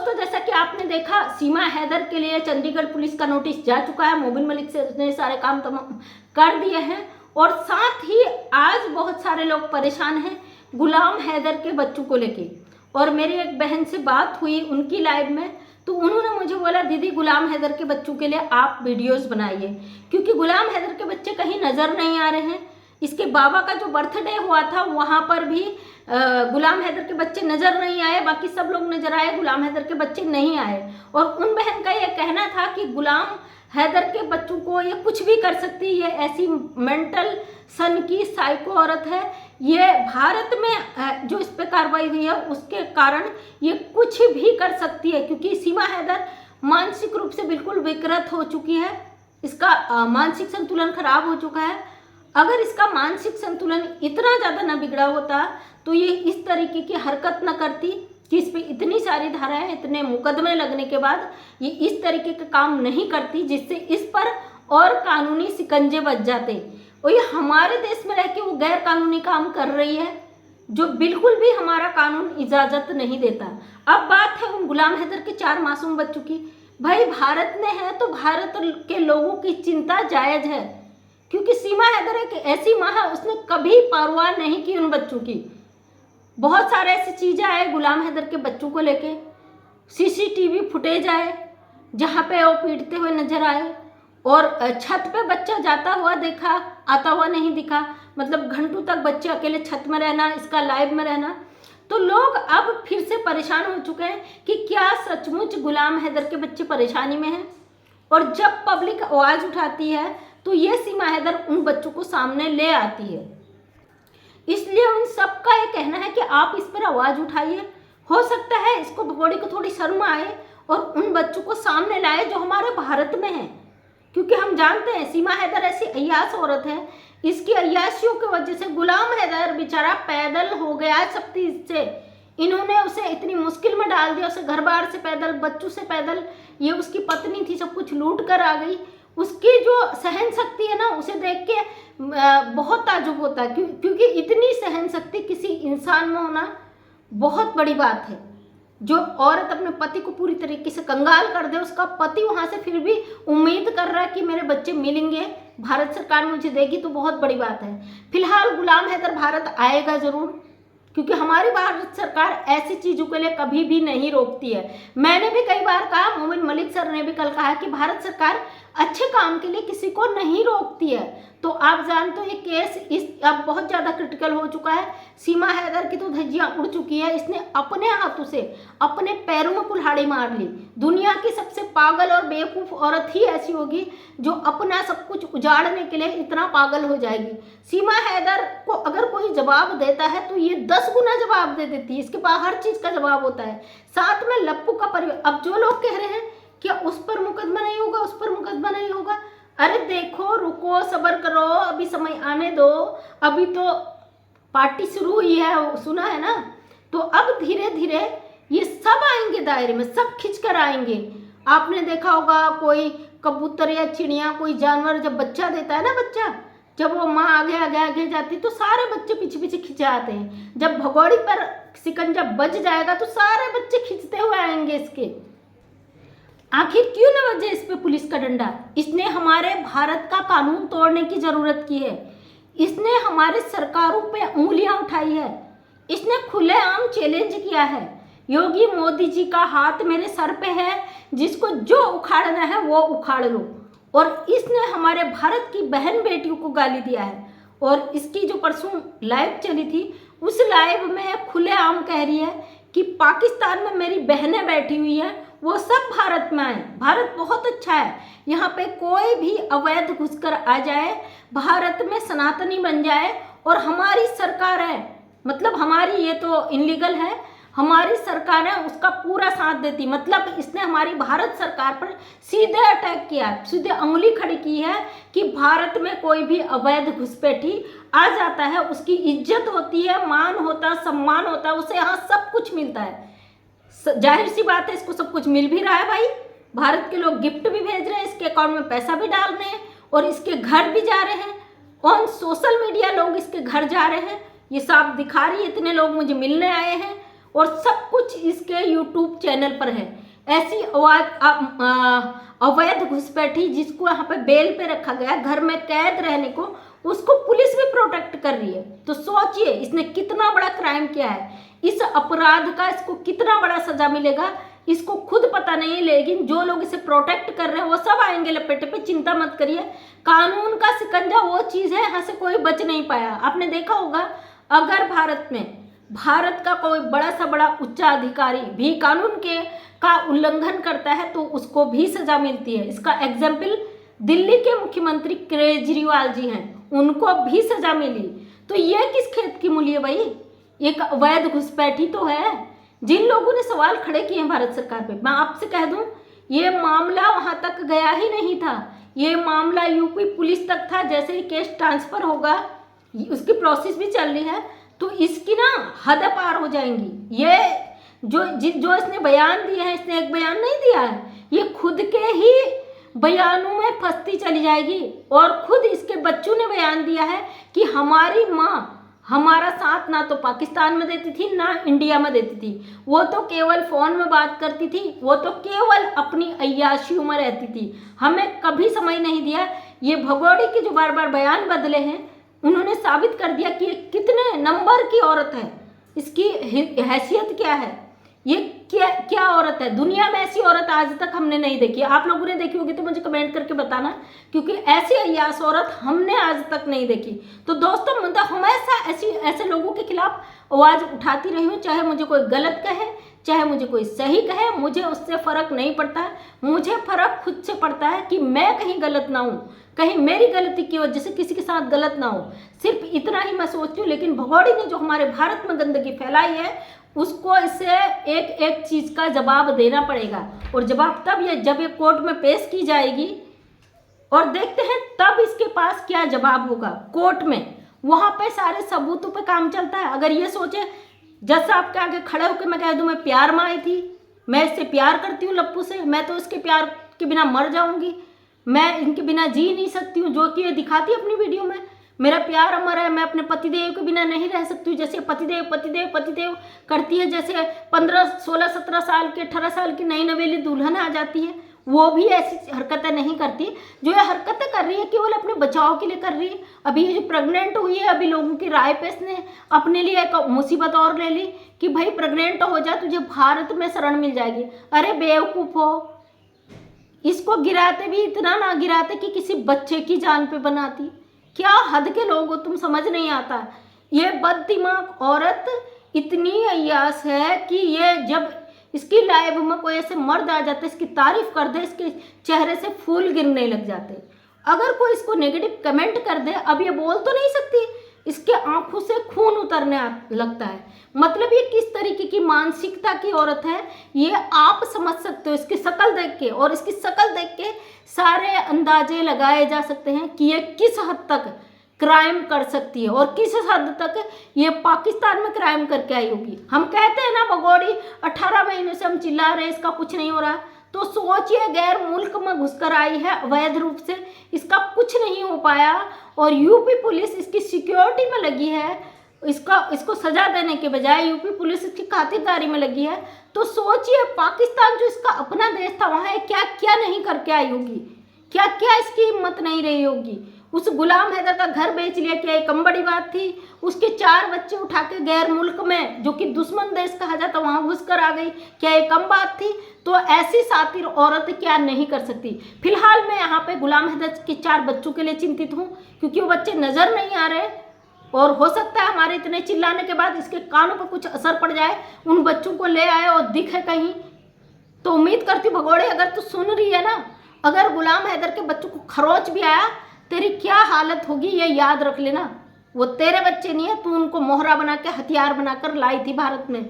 दोस्तों, जैसा कि आपने देखा, सीमा हैदर के लिए चंडीगढ़ पुलिस का नोटिस जा चुका है। मोबिन मलिक से उसने सारे काम कर दिए हैं और साथ ही आज बहुत सारे लोग परेशान हैं गुलाम हैदर के बच्चों को लेके। और मेरी एक बहन से बात हुई उनकी लाइव में, तो उन्होंने मुझे बोला दीदी गुलाम हैदर के बच्चों के लिए आप वीडियोस बनाइए, क्योंकि गुलाम हैदर के बच्चे कहीं नज़र नहीं आ रहे हैं। इसके बाबा का जो बर्थडे हुआ था वहाँ पर भी गुलाम हैदर के बच्चे नज़र नहीं आए, बाकी सब लोग नज़र आए, गुलाम हैदर के बच्चे नहीं आए। और उन बहन का ये कहना था कि गुलाम हैदर के बच्चों को ये कुछ भी कर सकती है, ये ऐसी मेंटल सन की साइको औरत है, ये भारत में जो इस पे कार्रवाई हुई है उसके कारण ये कुछ भी कर सकती है, क्योंकि सीमा हैदर मानसिक रूप से बिल्कुल विकृत हो चुकी है। इसका मानसिक संतुलन खराब हो चुका है। अगर इसका मानसिक संतुलन इतना ज़्यादा न बिगड़ा होता तो ये इस तरीके की हरकत न करती कि इस पे इतनी सारी धाराएं, इतने मुकदमे लगने के बाद ये इस तरीके का काम नहीं करती, जिससे इस पर और कानूनी शिकंजे बच जाते। और ये हमारे देश में रह के वो गैर कानूनी काम कर रही है, जो बिल्कुल भी हमारा कानून इजाज़त नहीं देता। अब बात है उन गुलाम हैदर के 4 मासूम बच्चों की। भाई भारत में है तो भारत के लोगों की चिंता जायज़ है, क्योंकि सीमा हैदर एक ऐसी माँ है, उसने कभी परवाह नहीं की उन बच्चों की। बहुत सारे ऐसी चीज़ें आए गुलाम हैदर के बच्चों को लेके, सीसीटीवी फुटेज आए जहाँ पे वो पीटते हुए नजर आए, और छत पे बच्चा जाता हुआ देखा, आता हुआ नहीं दिखा। मतलब घंटों तक बच्चे अकेले छत में रहना, इसका लाइव में रहना। तो लोग अब फिर से परेशान हो चुके हैं कि क्या सचमुच गुलाम हैदर के बच्चे परेशानी में हैं। और जब पब्लिक आवाज़ उठाती है तो ये सीमा हैदर उन बच्चों को सामने ले आती है। इसलिए उन सबका ये कहना है कि आप इस पर आवाज़ उठाइए। हो सकता है इसको भगोड़े को थोड़ी शर्म आए और उन बच्चों को सामने लाए जो हमारे भारत में हैं, क्योंकि हम जानते हैं सीमा हैदर ऐसी अय्याश औरत है। इसकी अय्याशियों की वजह से गुलाम हैदर बेचारा पैदल हो गया सब चीज से। इन्होंने उसे इतनी मुश्किल में डाल दिया, उसे घर बार से पैदल, बच्चों से पैदल, ये उसकी पत्नी थी, सब कुछ लूट कर आ गई। उसकी जो सहन शक्ति है ना, उसे देख के बहुत ताजुब होता है, क्योंकि इतनी सहन शक्ति किसी इंसान में होना बहुत बड़ी बात है। जो औरत अपने पति को पूरी तरीके से कंगाल कर दे, उसका पति वहाँ से फिर भी उम्मीद कर रहा है कि मेरे बच्चे मिलेंगे, भारत सरकार मुझे देगी, तो बहुत बड़ी बात है। फिलहाल गुलाम हैदर भारत आएगा ज़रूर, क्योंकि हमारी भारत सरकार ऐसी चीज़ों के लिए कभी भी नहीं रोकती है। मैंने भी कई बार कहा, मोमिन मलिक सर ने भी कल कहा कि भारत सरकार अच्छे काम के लिए किसी को नहीं रोकती है। तो आप जानते हो ये केस अब बहुत ज़्यादा क्रिटिकल हो चुका है। सीमा हैदर की तो धज्जियाँ उड़ चुकी है। इसने अपने हाथों से अपने पैरों में कुल्हाड़ी मार ली। दुनिया की सबसे पागल और बेवकूफ़ औरत ही ऐसी होगी जो अपना सब कुछ उजाड़ने के लिए इतना पागल हो जाएगी। सीमा हैदर को अगर कोई जवाब देता है तो ये 10 गुना जवाब दे देती है। इसके पास हर चीज़ का जवाब होता है। साथ में लप्पू का परिवार। अब जो लोग कह रहे हैं कि उस पर मुकदमा नहीं होगा, उस पर मुकदमा नहीं होगा, अरे देखो, रुको, सब्र करो, अभी समय आने दो। अभी तो पार्टी शुरू हुई है, सुना है ना। तो अब धीरे धीरे ये सब आएंगे दायरे में, सब खिंच कर आएंगे। आपने देखा होगा कोई कबूतर या चिड़िया, कोई जानवर जब बच्चा देता है ना, बच्चा जब वो माँ आगे आगे आगे जाती तो सारे बच्चे पीछे पीछे खिंचे आते हैं। जब भगोड़ी पर शिकंजा बज जाएगा तो सारे बच्चे खिंचते हुए आएंगे इसके। आखिर क्यों न वजह इस पे पुलिस का डंडा? इसने हमारे भारत का कानून तोड़ने की जरूरत की है। इसने हमारे सरकारों पे उंगलियां उठाई है। इसने खुलेआम चैलेंज किया है, योगी मोदी जी का हाथ मेरे सर पे है, जिसको जो उखाड़ना है वो उखाड़ लो। और इसने हमारे भारत की बहन बेटियों को गाली दिया है। और इसकी जो परसों लाइव चली थी, उस लाइव में खुलेआम कह रही है कि पाकिस्तान में मेरी बहनें बैठी हुई हैं, वो सब भारत में आए। भारत बहुत अच्छा है, यहाँ पे कोई भी अवैध घुसकर आ जाए, भारत में सनातनी बन जाए, और हमारी सरकार है, मतलब हमारी, ये तो इनलीगल है, हमारी सरकार है, उसका पूरा साथ देती। मतलब इसने हमारी भारत सरकार पर सीधे अटैक किया, सीधे उंगली खड़ी की है कि भारत में कोई भी अवैध घुसपैठी आ जाता है, उसकी इज्जत होती है, मान होता है, सम्मान होता है, उसे यहाँ सब कुछ मिलता है। जाहिर सी बात है, इसको सब कुछ मिल भी रहा है भाई। भारत के लोग गिफ्ट भी भेज रहे हैं, इसके अकाउंट में पैसा भी डाल रहे हैं, और इसके घर भी जा रहे हैं। ऑन सोशल मीडिया लोग इसके घर जा रहे हैं, ये साफ दिखा रही है, इतने लोग मुझे मिलने आए हैं। और सब कुछ इसके यूट्यूब चैनल पर है। ऐसी अवैध घुसपैठी जिसको यहाँ पे बेल पे रखा गया, घर में कैद रहने को, उसको पुलिस भी प्रोटेक्ट कर रही है। तो सोचिए इसने कितना बड़ा क्राइम किया है, इस अपराध का इसको कितना बड़ा सजा मिलेगा इसको खुद पता नहीं है, लेकिन जो लोग इसे प्रोटेक्ट कर रहे हैं वो सब आएंगे लपेटे पे। चिंता मत करिए, कानून का शिकंजा वो चीज़ है, यहाँ से कोई बच नहीं पाया। आपने देखा होगा अगर भारत का कोई बड़ा सा बड़ा उच्चाधिकारी भी कानून का उल्लंघन करता है तो उसको भी सजा मिलती है। इसका एग्जाम्पल दिल्ली के मुख्यमंत्री केजरीवाल जी हैं, उनको भी सजा मिली। तो ये किस खेत की मूली है भाई, एक अवैध घुसपैठी तो है। जिन लोगों ने सवाल खड़े किए हैं भारत सरकार पे, मैं आपसे कह दूं ये मामला वहां तक गया ही नहीं था, ये मामला यूपी पुलिस तक था। जैसे ही केस ट्रांसफर होगा, उसकी प्रोसेस भी चल रही है, तो इसकी ना हद पार हो जाएंगी। ये जो इसने बयान दिए हैं, इसने एक बयान नहीं दिया है, ये खुद के ही बयानों में फंसती चली जाएगी। और खुद इसके बच्चों ने बयान दिया है कि हमारी माँ हमारा साथ ना तो पाकिस्तान में देती थी ना इंडिया में देती थी, वो तो केवल फ़ोन में बात करती थी, वो तो केवल अपनी अय्याशियों में रहती थी, हमें कभी समय नहीं दिया। ये भगोड़े के जो बार बार बयान बदले हैं, उन्होंने साबित कर दिया कि ये कितने नंबर की औरत है, इसकी हैसियत क्या है, ये क्या औरत है। दुनिया में ऐसी औरत आज तक हमने नहीं देखी। आप लोगों ने देखी होगी तो मुझे कमेंट करके बताना, क्योंकि ऐसी अय्याश औरत हमने आज तक नहीं देखी। तो दोस्तों मतलब हमेशा ऐसे लोगों के खिलाफ आवाज़ उठाती रही हूँ, चाहे मुझे कोई गलत कहे चाहे मुझे कोई सही कहे, मुझे उससे फ़र्क नहीं पड़ता है। मुझे फ़र्क खुद से पड़ता है कि मैं कहीं गलत ना हूँ, कहीं मेरी गलती की वजह से किसी के साथ गलत ना हो, सिर्फ इतना ही मैं सोचती हूँ। लेकिन भगोड़े ने जो हमारे भारत में गंदगी फैलाई है, उसको इसे एक एक चीज़ का जवाब देना पड़ेगा। और जवाब तब जब ये कोर्ट में पेश की जाएगी, और देखते हैं तब इसके पास क्या जवाब होगा कोर्ट में। वहाँ पे सारे सबूतों पे काम चलता है। अगर ये सोचे जज साहब के आगे खड़े होकर मैं कह दूँ मैं प्यार में आई थी, मैं इससे प्यार करती हूँ लप्पू से, मैं तो इसके प्यार के बिना मर जाऊँगी, मैं इनके बिना जी नहीं सकती हूँ, जो कि ये दिखाती है अपनी वीडियो में, मेरा प्यार अमर है, मैं अपने पतिदेव के बिना नहीं रह सकती हूँ। जैसे पतिदेव करती है, जैसे 15, 16, 17 साल की 18 साल की नई नवेली दुल्हन आ जाती है, वो भी ऐसी हरकतें नहीं करती। जो ये हरकतें कर रही है केवल अपने बचाव के लिए कर रही है। अभी ये जो प्रेग्नेंट हुई है, अभी लोगों की राय पे इसने अपने लिए एक मुसीबत और ले ली कि भाई प्रेग्नेंट हो जा, तुझे भारत में शरण मिल जाएगी। अरे बेवकूफ़ हो, इसको गिराते भी इतना ना गिराते कि किसी बच्चे की जान पे बनाती। क्या हद के लोग हो तुम, समझ नहीं आता। ये बददिमाग औरत इतनी अय्याश है कि ये जब इसकी लाइफ में कोई ऐसे मर्द आ जाते, इसकी तारीफ कर दे, इसके चेहरे से फूल गिरने लग जाते। अगर कोई इसको नेगेटिव कमेंट कर दे, अब ये बोल तो नहीं सकती, इसके आंखों से खून उतरने लगता है। मतलब ये किस तरीके की मानसिकता की औरत है ये आप समझ सकते हो इसकी शक्ल देख के। और इसकी शक्ल देख के सारे अंदाजे लगाए जा सकते हैं कि ये किस हद तक क्राइम कर सकती है और किस हद तक ये पाकिस्तान में क्राइम करके आई होगी। हम कहते हैं ना भगोड़ी 18 महीने से हम चिल्ला रहे हैं इसका कुछ नहीं हो रहा, तो सोचिए गैर मुल्क में घुसकर आई है अवैध रूप से, इसका कुछ नहीं हो पाया और यूपी पुलिस इसकी सिक्योरिटी में लगी है, इसको सजा देने के बजाय यूपी पुलिस इसकी खातिरदारी में लगी है। तो सोचिए पाकिस्तान जो इसका अपना देश था, वहाँ क्या क्या नहीं करके आई होगी, क्या क्या इसकी हिम्मत नहीं रही होगी। उस गुलाम हैदर का घर बेच लिया, क्या एक कम बड़ी बात थी। उसके 4 बच्चे उठा के गैर मुल्क में जो कि दुश्मन देश कहा जाता वहाँ घुस कर आ गई, क्या एक कम बात थी। तो ऐसी सातिर औरत क्या नहीं कर सकती। फिलहाल मैं यहाँ पे गुलाम हैदर के 4 बच्चों के लिए चिंतित हूँ, क्योंकि वो बच्चे नज़र नहीं आ रहे और हो सकता है हमारे इतने चिल्लाने के बाद इसके कानों पर कुछ असर पड़ जाए, उन बच्चों को ले आए और दिखे कहीं। तो उम्मीद करती भगोड़े अगर तू सुन रही है ना, अगर गुलाम हैदर के बच्चों को खरोच भी आया, तेरी क्या हालत होगी ये याद रख लेना। वो तेरे बच्चे नहीं है, तू उनको मोहरा बना के हथियार बनाकर लाई थी भारत में।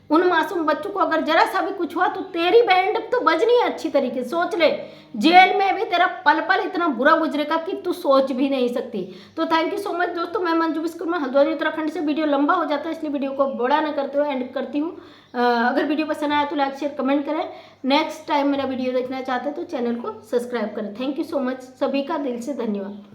उन मासूम बच्चों को अगर जरा सा भी कुछ हुआ तो तेरी बैंड तो बजनी है अच्छी तरीके से। सोच ले, जेल में भी तेरा पल पल इतना बुरा गुजरेगा कि तू सोच भी नहीं सकती। तो थैंक यू सो मच दोस्तों, मैं मंजू विश्वकर्मा हल्द्वानी उत्तराखंड से। वीडियो लंबा हो जाता है इसलिए वीडियो को बड़ा न करते हुए एंड करती हूँ। अगर वीडियो पसंद आया तो लाइक शेयर कमेंट करें। नेक्स्ट टाइम मेरा वीडियो देखना चाहते हैं तो चैनल को सब्सक्राइब करें। थैंक यू सो मच, सभी का दिल से धन्यवाद।